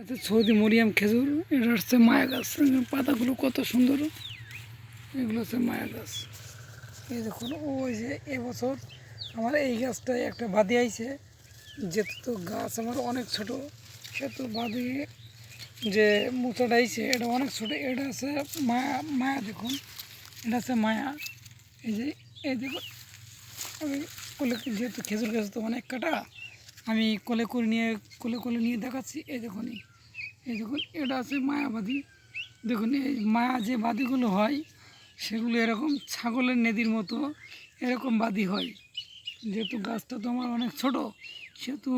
আচ্ছা, সৌদি মরিয়াম খেজুর, এটা হচ্ছে মায়া গাছ। পাতাগুলো কত সুন্দর, এগুলো হচ্ছে মায়া গাছ। এই দেখুন, ওই যে এবছর আমার এই গাছটায় একটা বাদি আইছে, যেহেতু তো গাছ আমার অনেক ছোট, সেহেতু বাদি যে মুচাটা আইছে এটা অনেক ছোট। এটা আছে মায়া, মায়া দেখুন, এটা আছে মায়া। এই যে এই দেখুন, আমি কোলে, যেহেতু খেজুর গাছ তো অনেক কাটা, আমি কোলে করে নিয়ে দেখাচ্ছি। এই দেখুন, এই দেখুন, এটা আছে মায়াবাদী। দেখুন, এই মায়া যে বাদিগুলো হয় সেগুলো এরকম ছাগলের নেদির মতো এরকম বাদি হয়। যেহেতু গাছটা তো আমার অনেক ছোট, সেহেতু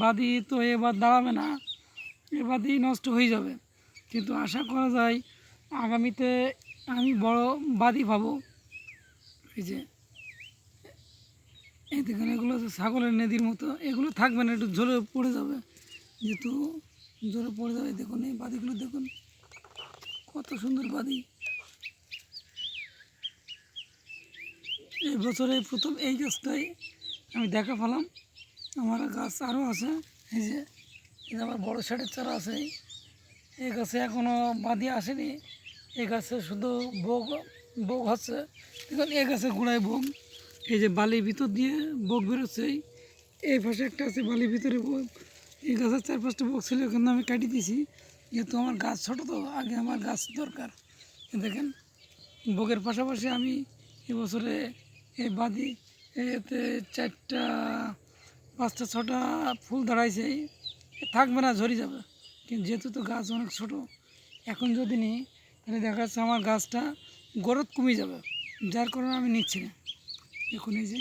বাদি তো এবার দাঁড়াবে না, এ বাদি নষ্ট হয়ে যাবে। কিন্তু আশা করা যায় আগামীতে আমি বড় বাদি পাবো। এই যে এই দেখুন, এগুলো তো ছাগলের নেদির মতো, এগুলো থাকবে না, একটু ঝরে পড়ে যাবে। যেহেতু ঝরে পড়ে যাবে, দেখুন এই বাদিগুলো দেখুন কত সুন্দর বাদি। এই বছরে প্রথম এই গাছটাই আমি দেখা পেলাম। আমার গাছ আরও আছে। এই যে আমার বড় শাড়ির চারা আছে, এই গাছে এখনও বাদি আসেনি। এই গাছে শুধু বগ বগ হচ্ছে। দেখুন এই গাছে গোড়ায় বগ, এই যে বালির ভিতর দিয়ে বগ বেরোচ্ছে। এই পাশে একটা আছে বালির ভিতরে বগ। এই গাছের 4-5টা বগ ছিল, কিন্তু আমি কাটি দিয়েছি, যেহেতু আমার গাছ ছোটো, তো আগে আমার গাছ দরকার। দেখেন, বগের পাশাপাশি আমি এবছরে এই বাদি এতে 4টা 5টা 6টা ফুল দাঁড়াইছে। থাকবে না, ঝরে যাবে। কিন্তু যেহেতু তো গাছ অনেক ছোট, এখন যদি নিই তাহলে দেখা যাচ্ছে আমার গাছটা গ্রোথ কমে যাবে, যার কারণে আমি নিচ্ছি না। এখন এই যে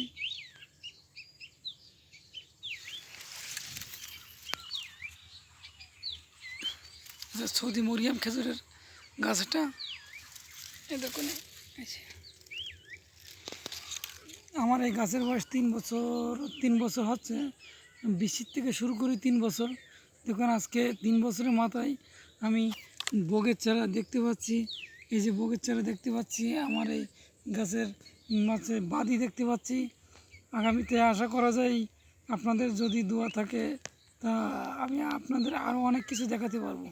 সৌদি মরিয়াম খেজুরের গাছটা, এই দেখুন, এই যে আমার এই গাছের বয়স 3 বছর হচ্ছে। বৃষ্টির থেকে শুরু করি 3 বছর। দেখুন আজকে 3 বছরের মাথায় আমি বগের চারা দেখতে পাচ্ছি। এই যে বগের চারা দেখতে পাচ্ছি, আমার এই গাছের মাঝে বাদি দেখতে পাচ্ছি। আগামীতে আশা করা যায় আপনাদের যদি দোয়া থাকে, তা আমি আপনাদের আরও অনেক কিছু দেখাতে পারবো।